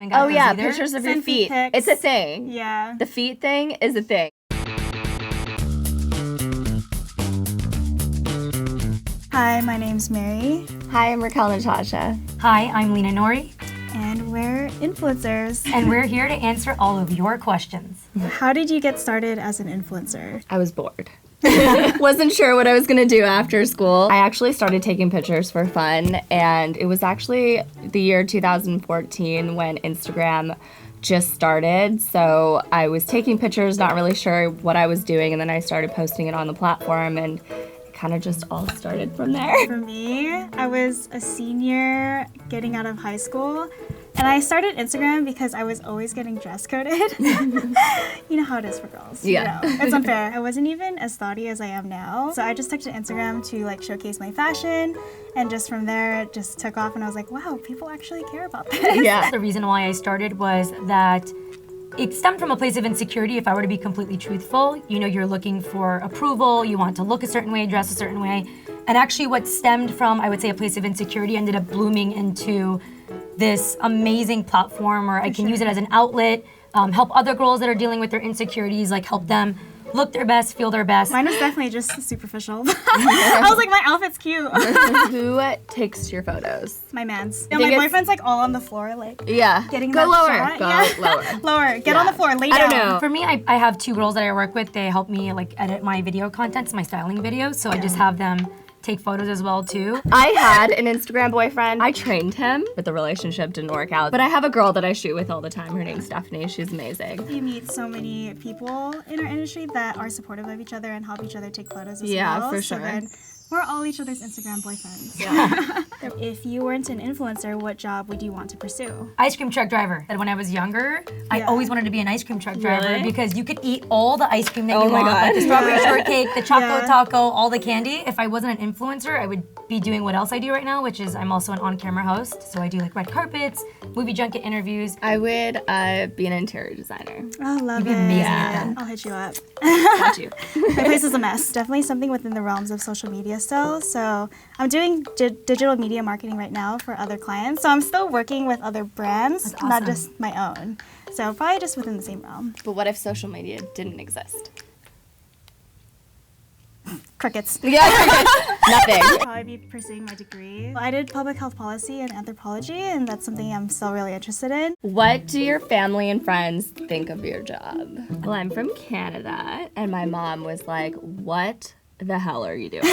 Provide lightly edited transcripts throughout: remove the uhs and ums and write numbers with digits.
Oh yeah, pictures of your feet. It's a thing. Yeah. The feet thing is a thing. Hi, my name's Mary. Hi, I'm Racquel Natasha. Hi, I'm Lina Noory. And we're influencers. And we're here to answer all of your questions. How did you get started as an influencer? I was bored. Wasn't sure what I was gonna do after school. I actually started taking pictures for fun, and it was actually the year 2014 when Instagram just started. So I was taking pictures, not really sure what I was doing, and then I started posting it on the platform, and it kind of just all started from there. For me, I was a senior getting out of high school, and I started Instagram because I was always getting dress coded. You know how it is for girls. Yeah. You know, it's unfair. I wasn't even as thoughty as I am now. So I just took to Instagram to like showcase my fashion, and just from there it just took off, and I was like, wow, people actually care about this. Yeah. The reason why I started was that it stemmed from a place of insecurity. If I were to be completely truthful, you know, you're looking for approval, you want to look a certain way, dress a certain way. And actually what stemmed from, I would say, a place of insecurity ended up blooming into this amazing platform where I can use it as an outlet, help other girls that are dealing with their insecurities, like help them look their best, feel their best. Mine was definitely just superficial. I was like, my outfit's cute. Who takes your photos? My man's. And my boyfriend's like all on the floor, like getting Go that lower. shot. Go lower. Lower. Get on the floor. Lay down. I don't know. For me, I have two girls that I work with. They help me like edit my video contents, my styling videos. So I just have them take photos as well too. I had an Instagram boyfriend. I trained him, but the relationship didn't work out. But I have a girl that I shoot with all the time. Her name's Stephanie. She's amazing. You meet so many people in our industry that are supportive of each other and help each other take photos as well. Yeah, for So sure. then we're all each other's Instagram boyfriends. Yeah. If you weren't an influencer, what job would you want to pursue? Ice cream truck driver. And when I was younger, I always wanted to be an ice cream truck driver Really? because you could eat all the ice cream that you my want, God. like the strawberry shortcake, the chocolate Yeah. taco, all the candy. If I wasn't an influencer, I would be doing what else I do right now, which is I'm also an on-camera host. So I do like red carpets, movie junket interviews. I would be an interior designer. Oh, love You'd be it. amazing at that. I'll hit you up. Got you. My place is a mess. Definitely something within the realms of social media still. So I'm doing digital media marketing right now for other clients. So I'm still working with other brands, That's not awesome. just my own. So probably just within the same realm. But what if social media didn't exist? Crickets. Yeah, nothing. I'll probably be pursuing my degree. I did public health policy and anthropology, and that's something I'm still really interested in. What do your family and friends think of your job? Well, I'm from Canada, and my mom was like, what the hell are you doing?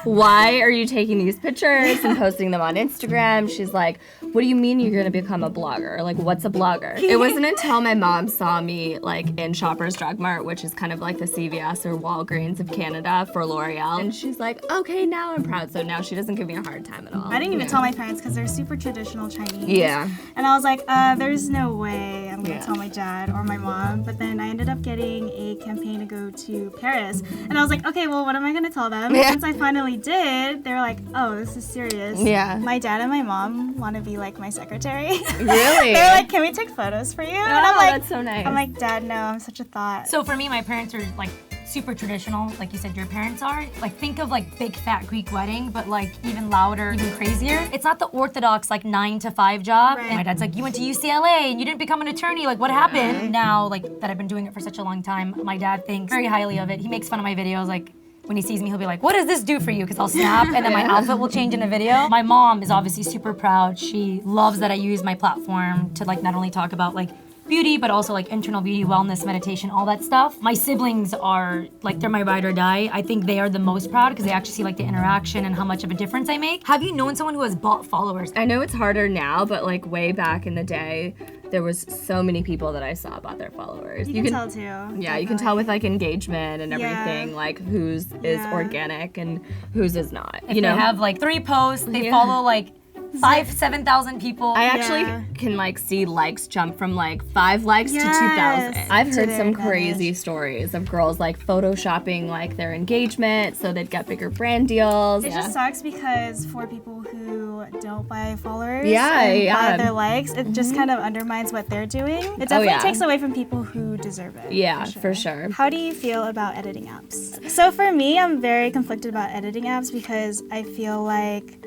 Why are you taking these pictures and posting them on Instagram? She's like, what do you mean you're gonna become a blogger? Like, what's a blogger? It wasn't until my mom saw me like in Shoppers Drug Mart, which is kind of like the CVS or Walgreens of Canada for L'Oreal. And she's like, okay, now I'm proud. So now she doesn't give me a hard time at all. I didn't even tell my parents because they're super traditional Chinese. Yeah. And I was like, there's no way I'm gonna tell my dad or my mom. But then I ended up getting a campaign to go to Paris. And I was like, okay, well, what am I gonna tell them? Yeah. Once I finally did, they were like, oh, this is serious. Yeah. My dad and my mom want to be like my secretary. Really? They're like, can we take photos for you? And I'm Oh, like, that's so nice. I'm like, Dad, no, I'm such a thought. So for me, my parents are like super traditional, like you said your parents are. Like think of like big fat Greek wedding, but like even louder, even crazier. It's not the orthodox like 9 to 5 job. Right. And my dad's like, you went to UCLA and you didn't become an attorney, like what happened? Now, like that I've been doing it for such a long time, my dad thinks very highly of it. He makes fun of my videos, like when he sees me, he'll be like, what does this do for you? Because I'll snap and then my outfit will change in the video. My mom is obviously super proud. She loves that I use my platform to like not only talk about like beauty, but also like internal beauty, wellness, meditation, all that stuff. My siblings are like, they're my ride or die. I think they are the most proud because they actually see like the interaction and how much of a difference I make. Have you known someone who has bought followers? I know it's harder now, but like way back in the day, there was so many people that I saw about their followers. You can tell too. Yeah, you can tell with like engagement and everything, like whose is organic and whose is not. If you know, they have like 3 posts, they follow like 7,000 people. I actually can like see likes jump from like 5 likes to 2,000. I've heard some crazy stories of girls like photoshopping like their engagement so they'd get bigger brand deals. It just sucks because for people who don't buy followers Yeah, and yeah. buy their likes, it just kind of undermines what they're doing. It definitely takes away from people who deserve it. Yeah, for sure. How do you feel about editing apps? So for me, I'm very conflicted about editing apps because I feel like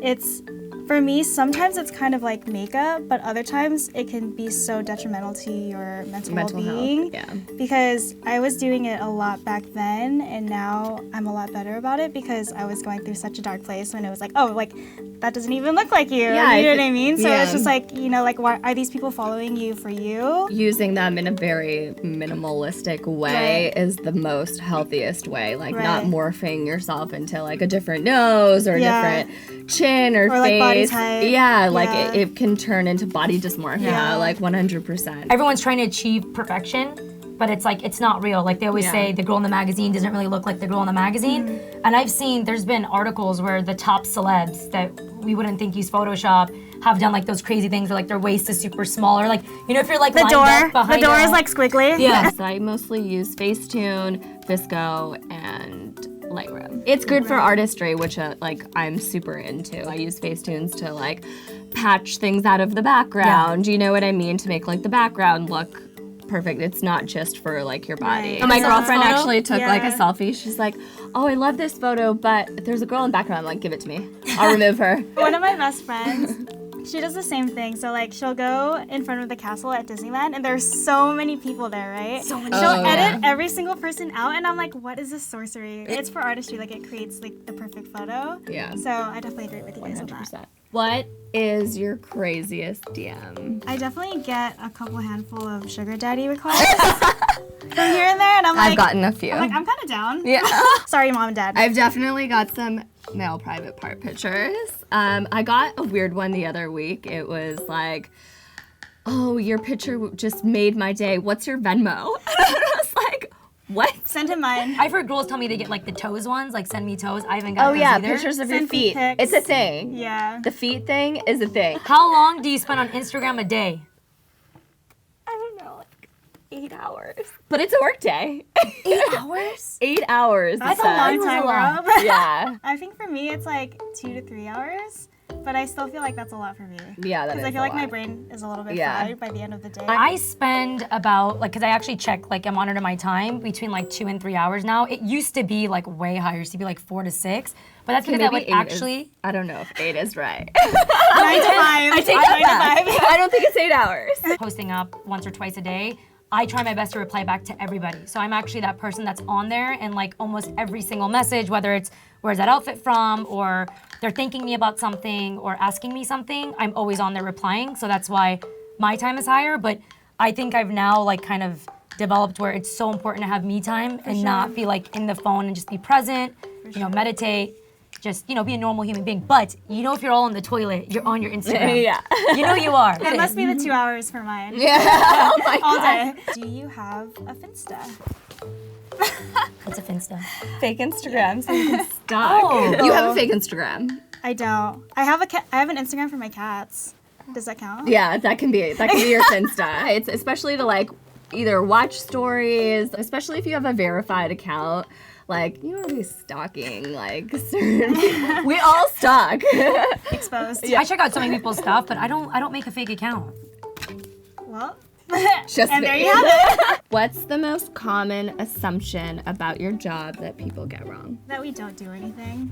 it's For me, sometimes it's kind of like makeup, but other times it can be so detrimental to your mental well-being. Health, yeah. Because I was doing it a lot back then, and now I'm a lot better about it because I was going through such a dark place when it was like, oh, like, that doesn't even look like you. Yeah, you know what I mean? So yeah. it's just like, you know, like, why are these people following you for you? Using them in a very minimalistic way Right. is the most healthiest way. Like Right. not morphing yourself into like a different nose or a Yeah. different chin or Or, face. like, body type. Yeah, like Yeah. it can turn into body dysmorphia, Yeah. like 100%. Everyone's trying to achieve perfection, but it's like, it's not real. Like they always Yeah. say, the girl in the magazine doesn't really look like the girl in the magazine. And I've seen, there's been articles where the top celebs that we wouldn't think use Photoshop have done like those crazy things where like their waist is super small, or like, you know, if you're like The lined door. up behind The door a- is like squiggly. Yeah. So I mostly use Facetune, Visco, and Lightroom. It's good for artistry, which like I'm super into. I use Facetunes to like patch things out of the background. You know what I mean? To make like the background look perfect. It's not just for like your body. Right. My So girlfriend this photo? actually took like a Yeah. selfie. She's like, oh, I love this photo, but there's a girl in the background. I'm like, give it to me. I'll remove her. One of my best friends, she does the same thing. So like she'll go in front of the castle at Disneyland and there's so many people there, right? So many She'll Oh, edit every single person out and I'm like, what is this sorcery? It's for artistry, like it creates like the perfect photo. Yeah. So I definitely agree with you guys on that. 100%. What is your craziest DM? I definitely get a couple handful of sugar daddy requests from here and there and I'm like, I've gotten a few. I'm kind of down. Yeah. Sorry, mom and dad. I've definitely got some male private part pictures. I got a weird one the other week. It was like, oh, your picture just made my day. What's your Venmo? I was like, what? Send him mine. I've heard girls tell me they get like the toes ones, like send me toes. I haven't got Oh those yeah, either. pictures of your Send feet feet. pics. It's a thing. Yeah. The feet thing is a thing. How long do you spend on Instagram a day? I don't know, like 8 hours. But it's a work day. 8 hours? 8 hours. That's it a long says. time, a lot. Rob. Yeah. I think for me it's like 2 to 3 hours, but I still feel like that's a lot for me. Yeah, that is Because I a feel like my lot. brain is a little bit Yeah. fried by the end of the day. I spend about, like, because I actually check, like, I monitor my time between like 2 and 3 hours now. It used to be like way higher. It used to be like 4 to 6. But that's because I would 8 actually. Is, I don't know if 8 is right. 9 to 5. I take that back. I don't think it's 8 hours. Posting up once or twice a day, I try my best to reply back to everybody. So I'm actually that person that's on there and like almost every single message, whether it's where's that outfit from, or they're thanking me about something or asking me something, I'm always on there replying. So that's why my time is higher. But I think I've now like kind of developed where it's so important to have me time and not be like in the phone and just be present, you know, meditate. Just, you know, be a normal human being. But, you know, if you're all in the toilet, you're on your Instagram. Yeah. You know you are. It must be the 2 hours for mine. Yeah. Oh my All god. day. Do you have a Finsta? What's a Finsta? Fake Instagram so you can stalk. Oh. You have a fake Instagram. I don't. I have an Instagram for my cats. Does that count? Yeah, that can be your Finsta. It's especially to like either watch stories, especially if you have a verified account. Like, you don't want to be stalking, like, certain people. We all stalk. Exposed. I check out so many people's stuff, but I don't make a fake account. Well. Just And me. there you have it. What's the most common assumption about your job that people get wrong? That we don't do anything.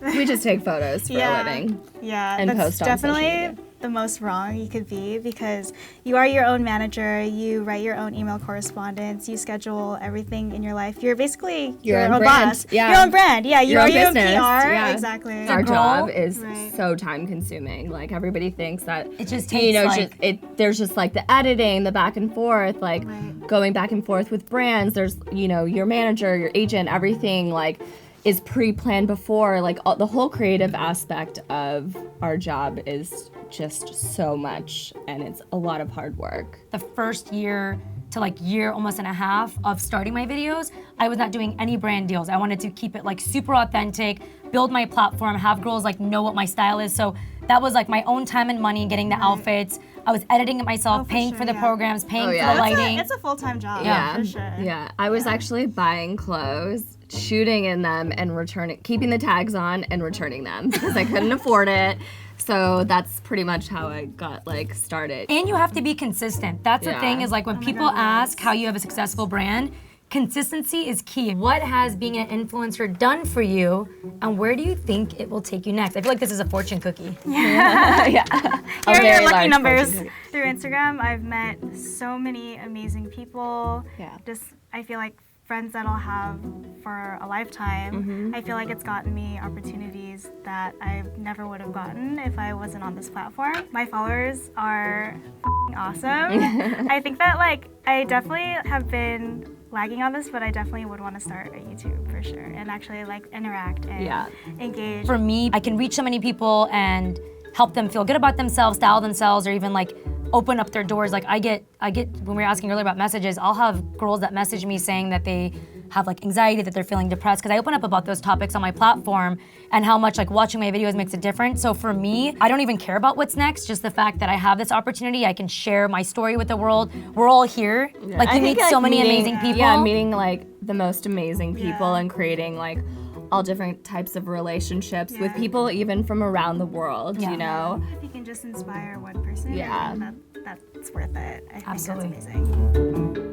We just take photos for a living. Yeah, And that's post on social definitely media. the most wrong you could be because you are your own manager, you write your own email correspondence, you schedule everything in your life. You're basically Your your own own brand, boss. yeah. Your own brand. Yeah, you Your are own your own business, PR. yeah. Exactly. Our girl. job is Right. so time consuming. Like everybody thinks that It just you takes, know, like- there's just like the editing, the back and forth, like Right. going back and forth with brands. There's, you know, your manager, your agent, everything like is pre-planned before. Like the whole creative aspect of our job is just so much, and it's a lot of hard work. The first year to like year, almost and a half of starting my videos, I was not doing any brand deals. I wanted to keep it like super authentic, build my platform, have girls like know what my style is. So that was like my own time and money getting the outfits. I was editing it myself, Oh, for paying sure, for the yeah. programs, paying Oh, for yeah. the lighting. It's a full-time job. Yeah. For sure. Yeah, I was actually buying clothes, shooting in them, and returning, keeping the tags on and returning them because I couldn't afford it. So that's pretty much how I got like started. And you have to be consistent. That's the Yeah. thing is like when people ask how you have a successful brand, consistency is key. What has being an influencer done for you, and where do you think it will take you next? I feel like this is a fortune cookie. Yeah. Here are very your lucky large numbers. fortune cookie. Through Instagram, I've met so many amazing people. Yeah. Just, I feel like friends that I'll have for a lifetime. I feel like it's gotten me opportunities that I never would have gotten if I wasn't on this platform. My followers are awesome. I think that like I definitely have been lagging on this, but I definitely would want to start a YouTube for sure and actually like interact and engage. For me, I can reach so many people and help them feel good about themselves, style themselves, or even like open up their doors. Like I get when we were asking earlier about messages, I'll have girls that message me saying that they have like anxiety, that they're feeling depressed, because I open up about those topics on my platform and how much like watching my videos makes a difference. So for me, I don't even care about what's next, just the fact that I have this opportunity, I can share my story with the world. We're all here. Like you meet so many amazing people. Yeah, meeting like the most amazing people and creating like all different types of relationships with people even from around the world, you know? If you can just inspire one person, Yeah. that's worth it. I think Absolutely. that's amazing.